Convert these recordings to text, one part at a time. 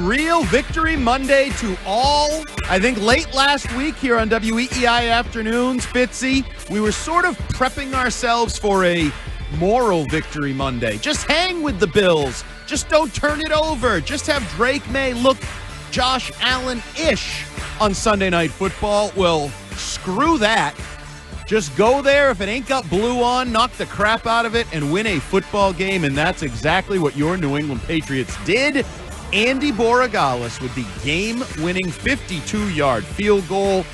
real Victory Monday to all. I think late last week here on WEEI Afternoons, Fitzy, we were sort of prepping ourselves for a moral Victory Monday. Just hang with the Bills. Just don't turn it over. Just have Drake Maye look Josh Allen-ish on Sunday Night Football. Well, screw that. Just go there. If it ain't got blue on, knock the crap out of it and win a football game. And that's exactly what your New England Patriots did. Andy Borregales with the game-winning 52-yard field goal.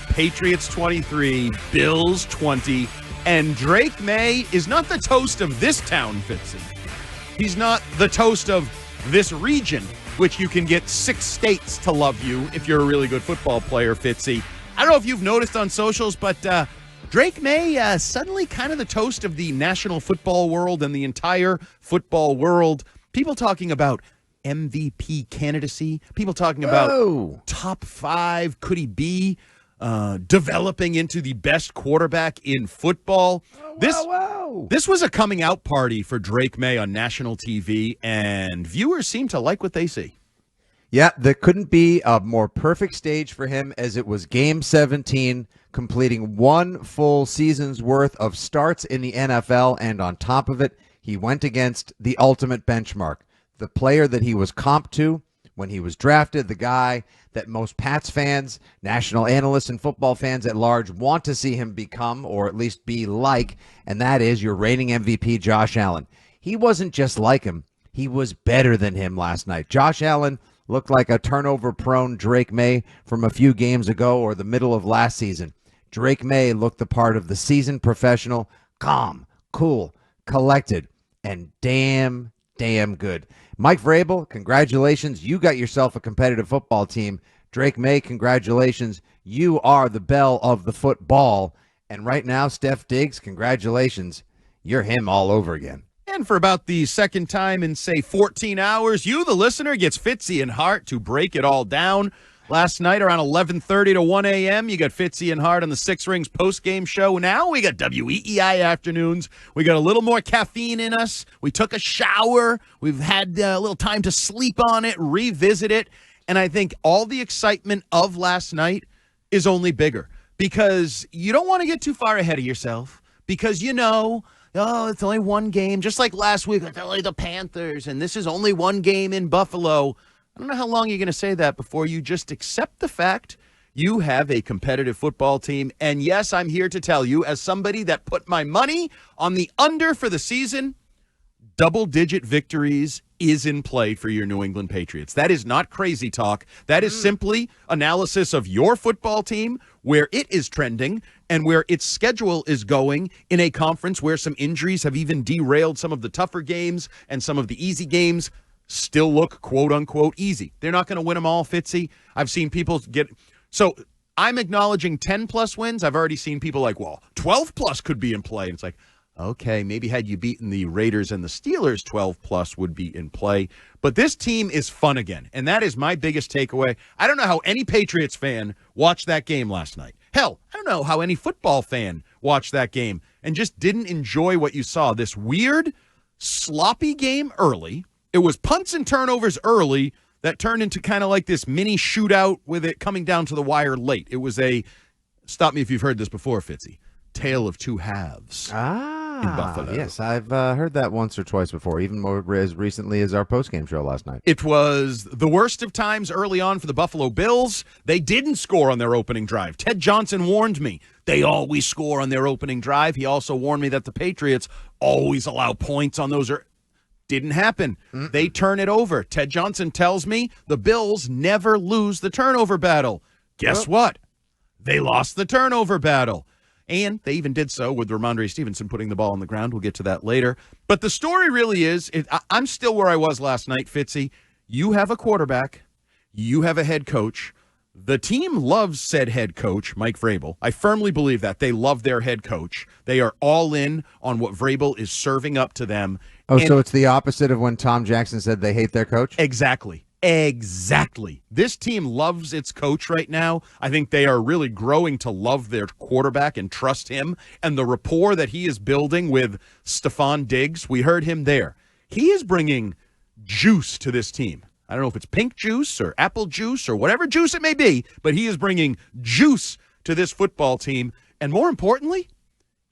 Patriots 23, Bills 20. And Drake Maye is not the toast of this town, Fitzy. He's not the toast of this region, which you can get 6 states to love you if you're a really good football player, Fitzy. I don't know if you've noticed on socials, but Drake Maye suddenly kind of the toast of the national football world and the entire football world. People talking about MVP candidacy. People talking about top 5. Could he be developing into the best quarterback in football? This was a coming out party for Drake Maye on national TV, and viewers seem to like what they see. Yeah, there couldn't be a more perfect stage for him, as it was Game 17, completing 1 full season's worth of starts in the NFL, and on top of it, he went against the ultimate benchmark, the player that he was comped to when he was drafted, the guy that most Pats fans, national analysts, and football fans at large want to see him become, or at least be like, and that is your reigning MVP, Josh Allen. He wasn't just like him. He was better than him last night. Josh Allen looked like a turnover-prone Drake Maye from a few games ago or the middle of last season. Drake Maye looked the part of the seasoned professional, calm, cool, collected, and damn good. Mike Vrabel, congratulations. You got yourself a competitive football team. Drake Maye, congratulations. You are the belle of the football. And right now, Steph Diggs, congratulations. You're him all over again. And for about the second time in, say, 14 hours, you, the listener, gets Fitzy and Hart to break it all down. Last night around 11:30 to 1 a.m., you got Fitzy and Hart on the Six Rings postgame show. Now we got WEEI Afternoons. We got a little more caffeine in us. We took a shower. We've had a little time to sleep on it, revisit it. And I think all the excitement of last night is only bigger because you don't want to get too far ahead of yourself because you know, oh, it's only one game. Just like last week, it's only the Panthers, and this is only one game in Buffalo. I don't know how long you're going to say that before you just accept the fact you have a competitive football team. And yes, I'm here to tell you, as somebody that put my money on the under for the season, double-digit victories is in play for your New England Patriots. That is not crazy talk. That is simply analysis of your football team, where it is trending and where its schedule is going in a conference where some injuries have even derailed some of the tougher games and some of the easy games still look quote-unquote easy. They're not going to win them all, Fitzy. I've seen people get – so I'm acknowledging 10-plus wins. I've already seen people like, well, 12-plus could be in play. And it's like, okay, maybe had you beaten the Raiders and the Steelers, 12-plus would be in play. But this team is fun again, and that is my biggest takeaway. I don't know how any Patriots fan watched that game last night. Hell, I don't know how any football fan watched that game and just didn't enjoy what you saw. This weird, sloppy game early. It was punts and turnovers early that turned into kind of like this mini shootout with it coming down to the wire late. It was a, stop me if you've heard this before, Fitzy, tale of two halves in Buffalo. Yes, I've heard that once or twice before, even more as recently as our postgame show last night. It was the worst of times early on for the Buffalo Bills. They didn't score on their opening drive. Ted Johnson warned me they always score on their opening drive. He also warned me that the Patriots always allow points on those. Didn't happen. They turn it over. Ted Johnson tells me the Bills never lose the turnover battle. Guess what? They lost the turnover battle. And they even did so with Ramondre Stevenson putting the ball on the ground. We'll get to that later. But the story really is, I'm still where I was last night, Fitzy. You have a quarterback. You have a head coach. The team loves said head coach, Mike Vrabel. I firmly believe that. They love their head coach. They are all in on what Vrabel is serving up to them. Oh, so it's the opposite of when Tom Jackson said they hate their coach? Exactly. This team loves its coach right now. I think they are really growing to love their quarterback and trust him. And the rapport that he is building with Stephon Diggs, we heard him there. He is bringing juice to this team. I don't know if it's pink juice or apple juice or whatever juice it may be, but he is bringing juice to this football team. And more importantly,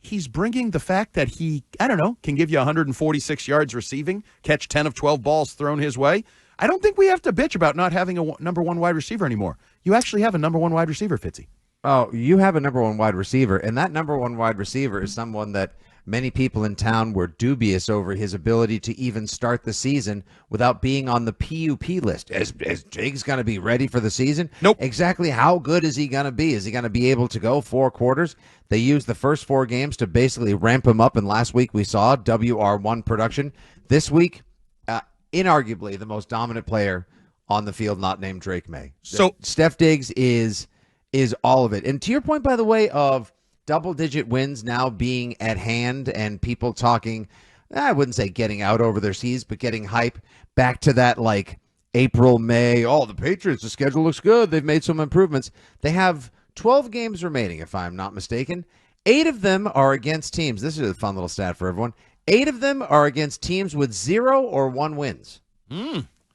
he's bringing the fact that he, I don't know, can give you 146 yards receiving, catch 10 of 12 balls thrown his way. I don't think we have to bitch about not having a number one wide receiver anymore. You actually have a number one wide receiver, Fitzy. Oh, you have a number one wide receiver, and that number one wide receiver is someone that many people in town were dubious over his ability to even start the season without being on the PUP list. Is Jake's going to be ready for the season? Nope. Exactly how good is he going to be? Is he going to be able to go 4 quarters? They used the first 4 games to basically ramp him up, and last week we saw WR1 production. This week, inarguably the most dominant player on the field, not named Drake Maye. So Steph Diggs is all of it. And to your point, by the way, of double-digit wins now being at hand and people talking, I wouldn't say getting out over their skis, but getting hype back to that like April, May, the Patriots, the schedule looks good. They've made some improvements. They have 12 games remaining, if I'm not mistaken. 8 of them are against teams. This is a fun little stat for everyone. 8 of them are against teams with 0 or 1 wins.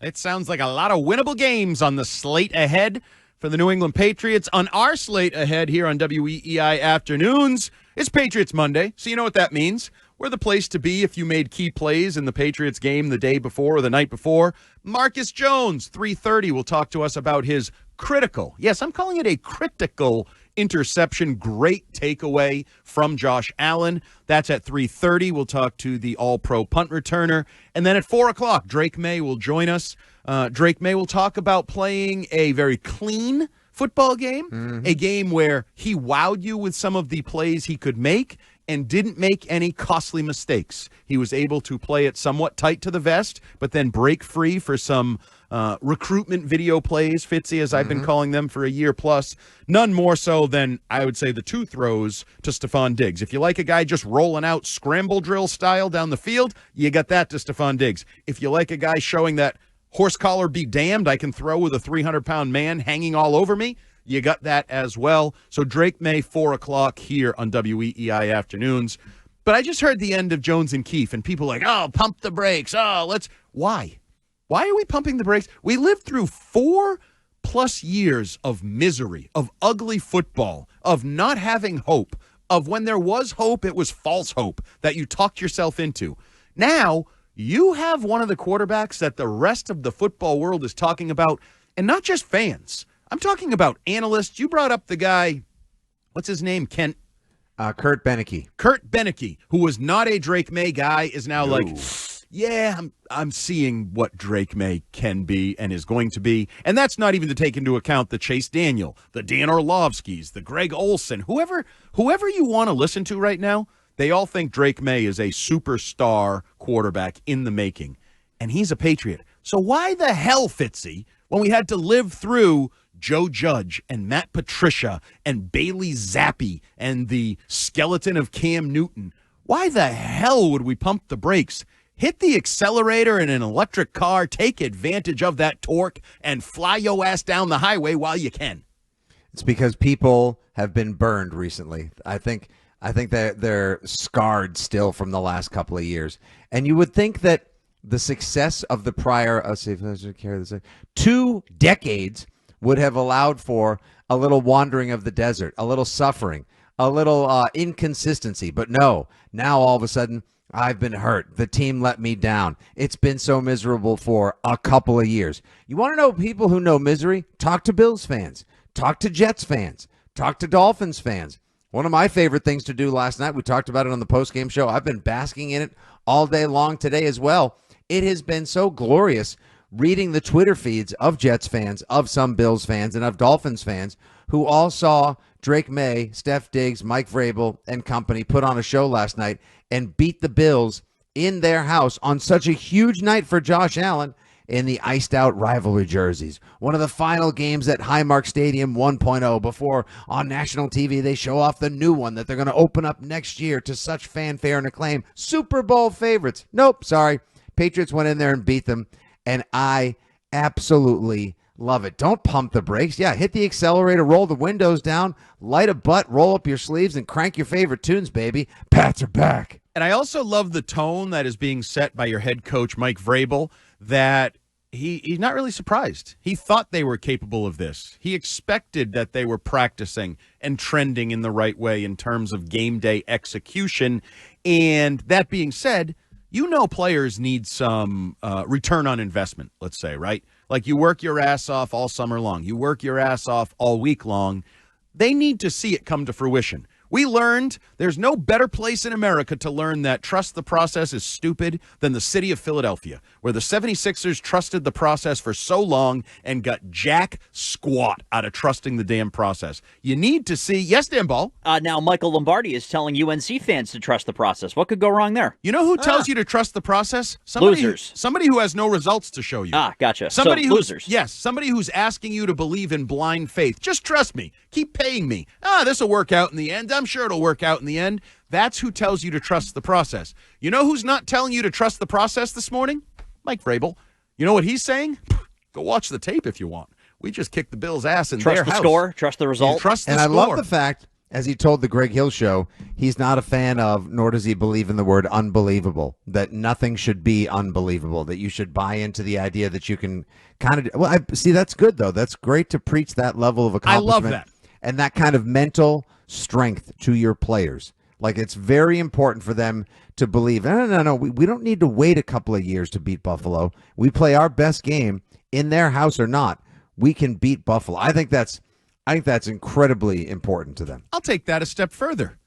It sounds like a lot of winnable games on the slate ahead for the New England Patriots. On our slate ahead here on WEEI Afternoons, it's Patriots Monday, so you know what that means. We're the place to be if you made key plays in the Patriots game the day before or the night before. Marcus Jones, 3:30, will talk to us about his critical, yes, I'm calling it a critical interception. Great takeaway from Josh Allen. That's at 3:30. We'll talk to the all-pro punt returner. And then at 4 o'clock, Drake Maye will join us. Drake Maye will talk about playing a very clean football game, a game where he wowed you with some of the plays he could make and didn't make any costly mistakes. He was able to play it somewhat tight to the vest, but then break free for some recruitment video plays, Fitzy, as I've been calling them for a year plus. None more so than, I would say, the 2 throws to Stephon Diggs. If you like a guy just rolling out scramble drill style down the field, you got that to Stephon Diggs. If you like a guy showing that horse collar be damned, I can throw with a 300-pound man hanging all over me, you got that as well. So Drake Maye, 4 o'clock here on WEEI Afternoons. But I just heard the end of Jones and Keefe, and people like, pump the brakes. Why? Why are we pumping the brakes? We lived through 4+ years of misery, of ugly football, of not having hope, of when there was hope, it was false hope that you talked yourself into. Now, you have one of the quarterbacks that the rest of the football world is talking about, and not just fans. I'm talking about analysts. You brought up the guy, what's his name, Kent? Kurt Beneke. Kurt Beneke, who was not a Drake Maye guy, is now like, yeah, I'm seeing what Drake Maye can be and is going to be. And that's not even to take into account the Chase Daniel, the Dan Orlovskis, the Greg Olson, whoever you want to listen to right now, they all think Drake Maye is a superstar quarterback in the making. And he's a Patriot. So why the hell, Fitzy, when we had to live through Joe Judge and Matt Patricia and Bailey Zappi and the skeleton of Cam Newton, why the hell would we pump the brakes? Hit the accelerator in an electric car, take advantage of that torque, and fly your ass down the highway while you can. It's because people have been burned recently. I think that they're scarred still from the last couple of years. And you would think that the success of the prior, 2 decades would have allowed for a little wandering of the desert, a little suffering, a little inconsistency. But no, now all of a sudden, I've been hurt. The team let me down. It's been so miserable for a couple of years. You want to know people who know misery? Talk to Bills fans. Talk to Jets fans. Talk to Dolphins fans. One of my favorite things to do last night, we talked about it on the postgame show. I've been basking in it all day long today as well. It has been so glorious reading the Twitter feeds of Jets fans, of some Bills fans, and of Dolphins fans who all saw Drake Maye, Steph Diggs, Mike Vrabel, and company put on a show last night and beat the Bills in their house on such a huge night for Josh Allen in the iced-out rivalry jerseys. One of the final games at Highmark Stadium 1.0 before on national TV they show off the new one that they're going to open up next year to such fanfare and acclaim. Super Bowl favorites. Nope, sorry. Patriots went in there and beat them, and I absolutely love it. Don't pump the brakes. Yeah, hit the accelerator, roll the windows down, light a butt, roll up your sleeves, and crank your favorite tunes, baby. Pats are back. And I also love the tone that is being set by your head coach, Mike Vrabel, that he's not really surprised. He thought they were capable of this. He expected that they were practicing and trending in the right way in terms of game day execution. And that being said, players need some return on investment, let's say, right? Like you work your ass off all summer long. You work your ass off all week long. They need to see it come to fruition. We learned there's no better place in America to learn that trust the process is stupid than the city of Philadelphia, where the 76ers trusted the process for so long and got jack squat out of trusting the damn process. You need to see, yes, Dan Ball. Now Michael Lombardi is telling UNC fans to trust the process. What could go wrong there? You know who tells you to trust the process? Losers. Somebody who has no results to show you. Gotcha. Losers. Yes, somebody who's asking you to believe in blind faith. Just trust me. Keep paying me. This will work out in the end. I'm sure it'll work out in the end. That's who tells you to trust the process. You know who's not telling you to trust the process this morning? Mike Vrabel. You know what he's saying? Go watch the tape if you want. We just kicked the Bills' ass in their house. Trust the score. Trust the result. Trust the score. And I love the fact, as he told the Greg Hill show, he's not a fan of, nor does he believe in the word unbelievable, that nothing should be unbelievable, that you should buy into the idea that you can kind of, well, see, that's good, though. That's great to preach that level of accomplishment. I love that. And that kind of mental strength to your players. Like, it's very important for them to believe, no, we don't need to wait a couple of years to beat Buffalo. We play our best game in their house or not. We can beat Buffalo. I think that's incredibly important to them. I'll take that a step further.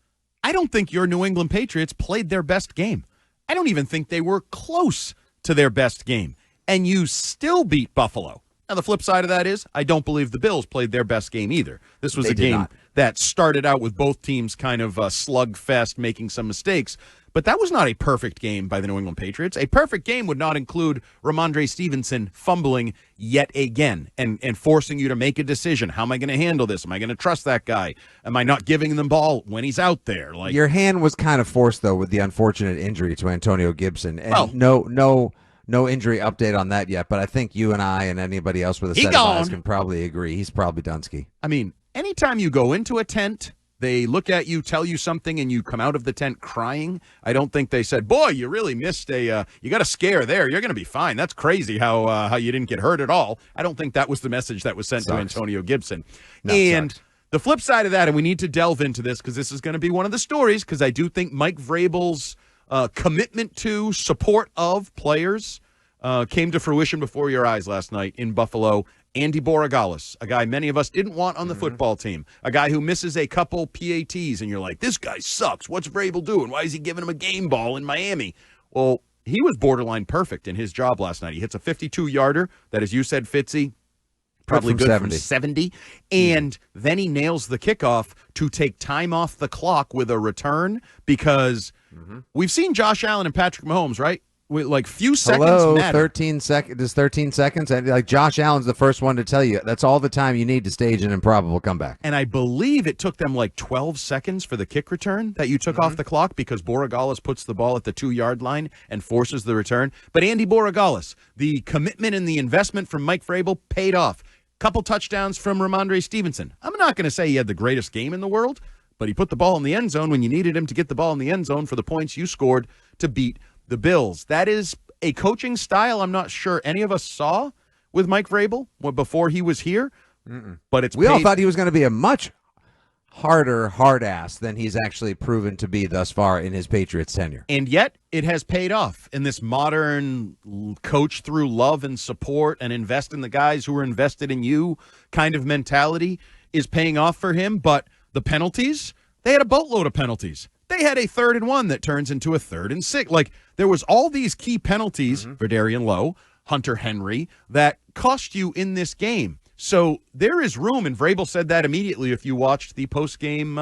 I don't think your New England Patriots played their best game. I don't even think they were close to their best game. And you still beat Buffalo. Now, the flip side of that is I don't believe the Bills played their best game either. This was a game that started out with both teams kind of slugfest, making some mistakes. But that was not a perfect game by the New England Patriots. A perfect game would not include Ramondre Stevenson fumbling yet again and forcing you to make a decision. How am I going to handle this? Am I going to trust that guy? Am I not giving them the ball when he's out there? Like, your hand was kind of forced, though, with the unfortunate injury to Antonio Gibson. And no injury update on that yet, but I think you and I and anybody else with a set of eyes can probably agree. He's probably Dunsky. I mean, anytime you go into a tent, they look at you, tell you something, and you come out of the tent crying. I don't think they said, boy, you really missed you got a scare there. You're going to be fine. That's crazy how you didn't get hurt at all. I don't think that was the message that was sent to Antonio Gibson. The flip side of that, and we need to delve into this because this is going to be one of the stories, because I do think Mike Vrabel's commitment to support of players came to fruition before your eyes last night in Buffalo. Andy Borregales, a guy many of us didn't want on the football team, a guy who misses a couple PATs, and you're like, this guy sucks. What's Vrabel doing? Why is he giving him a game ball in Miami? Well, he was borderline perfect in his job last night. He hits a 52-yarder that, as you said, Fitzy, probably good from 70. And then he nails the kickoff to take time off the clock with a return, because we've seen Josh Allen and Patrick Mahomes, right? With like few seconds matter. 13 seconds. Does 13 seconds? And like Josh Allen's the first one to tell you that's all the time you need to stage an improbable comeback. And I believe it took them like 12 seconds for the kick return that you took off the clock, because Borregales puts the ball at the 2-yard line and forces the return. But Andy Borregales, the commitment and the investment from Mike Vrabel paid off. Couple touchdowns from Ramondre Stevenson. I'm not going to say he had the greatest game in the world, but he put the ball in the end zone when you needed him to get the ball in the end zone for the points you scored to beat the Bills. That is a coaching style I'm not sure any of us saw with Mike Vrabel before he was here. But we all thought he was going to be a much harder hard ass than he's actually proven to be thus far in his Patriots tenure. And yet it has paid off in this modern coach through love and support and invest in the guys who are invested in you kind of mentality is paying off for him. But the penalties, they had a boatload of penalties. They had a 3rd and 1 that turns into a 3rd and 6. Like, there was all these key penalties for Darian Lowe, Hunter Henry, that cost you in this game. So there is room, and Vrabel said that immediately if you watched the post-game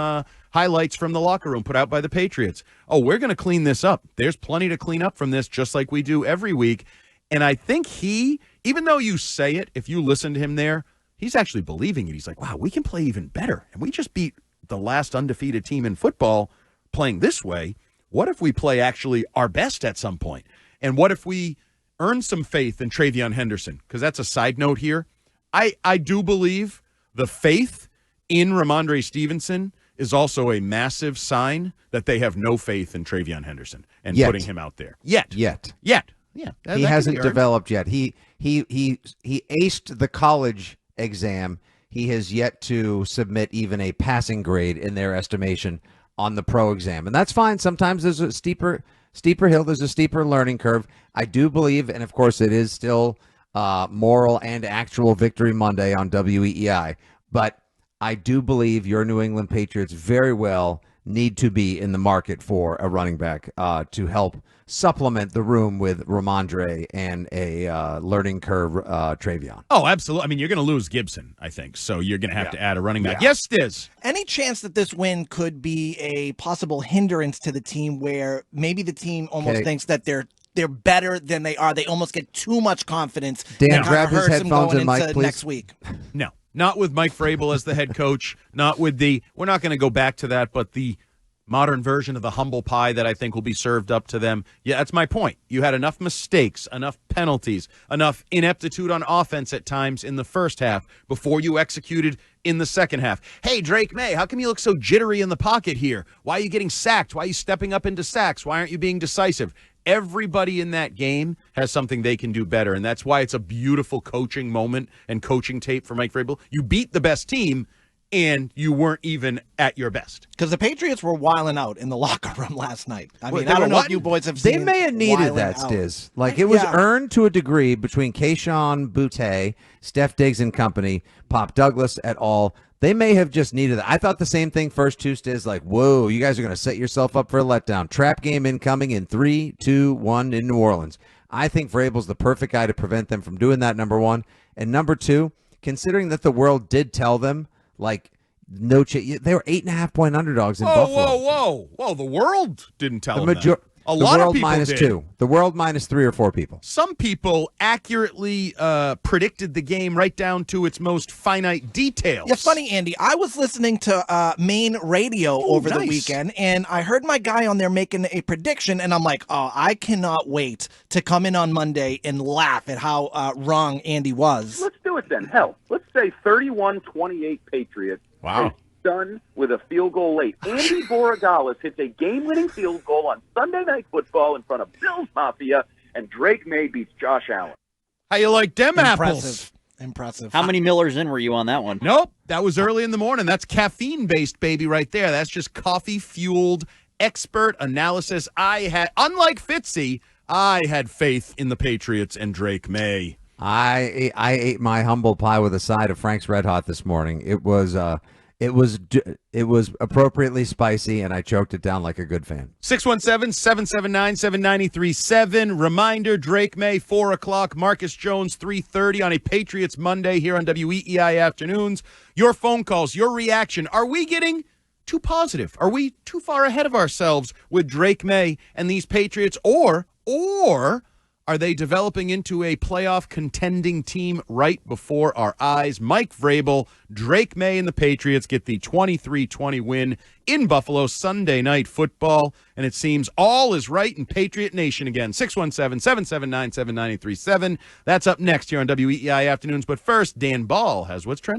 highlights from the locker room put out by the Patriots. Oh, we're going to clean this up. There's plenty to clean up from this, just like we do every week. And I think even though you say it, if you listen to him there, he's actually believing it. He's like, wow, we can play even better. And we just beat the last undefeated team in football playing this way. What if we play actually our best at some point? And what if we earn some faith in Travion Henderson? Because that's a side note here. I do believe the faith in Ramondre Stevenson is also a massive sign that they have no faith in Travion Henderson and putting him out there. Yet. Yeah. He hasn't developed yet. He he aced the college exam. He has yet to submit even a passing grade in their estimation on the pro exam. And that's fine. Sometimes there's a steeper hill. There's a steeper learning curve. I do believe, and of course it is still moral and actual Victory Monday on WEEI, but I do believe your New England Patriots very well need to be in the market for a running back to help supplement the room with Ramondre and a learning curve Travion. Oh, absolutely. I mean, you're going to lose Gibson, I think, so you're going to have to add a running back. Yeah. Yes, Stiz. Any chance that this win could be a possible hindrance to the team where maybe the team almost thinks that they're better than they are? They almost get too much confidence. Dan, grab his headphones and mic, please. Next week. No, not with Mike Vrabel as the head coach, not with we're not going to go back to that, but the modern version of the humble pie that I think will be served up to them. Yeah, that's my point. You had enough mistakes, enough penalties, enough ineptitude on offense at times in the first half before you executed in the second half. Hey, Drake Maye, how come you look so jittery in the pocket here? Why are you getting sacked? Why are you stepping up into sacks? Why aren't you being decisive? Everybody in that game has something they can do better, and that's why it's a beautiful coaching moment and coaching tape for Mike Vrabel. You beat the best team, and you weren't even at your best. Because the Patriots were wilding out in the locker room last night. I mean, they I don't were know what? if you boys have seen. They may have needed that, Stiz. Like, it was earned to a degree between Keyshawn Boutte, Steph Diggs and company, Pop Douglas et al. They may have just needed that. I thought the same thing first, too, Stiz. Like, whoa, you guys are going to set yourself up for a letdown. Trap game incoming in 3, 2, 1 in New Orleans. I think Vrabel's the perfect guy to prevent them from doing that, number one. And number two, considering that the world did tell them, like, no, they were 8.5-point underdogs in Buffalo. Whoa! The world didn't tell them that. The lot world of people minus did. 2. The world minus 3 or 4 people. Some people accurately predicted the game right down to its most finite details. Yeah, funny, Andy. I was listening to Maine radio over the nice. weekend, and I heard my guy on there making a prediction, and I'm like, oh, I cannot wait to come in on Monday and laugh at how wrong Andy was. Let's do it then. Hell, let's say 31-28 Patriots. Wow. Done with a field goal late. Andy Borregales hits a game-winning field goal on Sunday Night Football in front of Bills Mafia, and Drake Maye beats Josh Allen. How you like them apples? Impressive. How many Millers in were you on that one? Nope. That was early in the morning. That's caffeine-based, baby, right there. That's just coffee-fueled expert analysis. Unlike Fitzy, I had faith in the Patriots and Drake Maye. I ate my humble pie with a side of Frank's Red Hot this morning. It was appropriately spicy, and I choked it down like a good fan. 617-779-7937. Reminder, Drake Maye, 4 o'clock. Marcus Jones, 3:30 on a Patriots Monday here on WEEI Afternoons. Your phone calls, your reaction. Are we getting too positive? Are we too far ahead of ourselves with Drake Maye and these Patriots? Or are they developing into a playoff contending team right before our eyes? Mike Vrabel, Drake Maye, and the Patriots get the 23-20 win in Buffalo Sunday Night Football, and it seems all is right in Patriot Nation again. 617-779-7937. That's up next here on WEEI Afternoons. But first, Dan Ball has what's trending.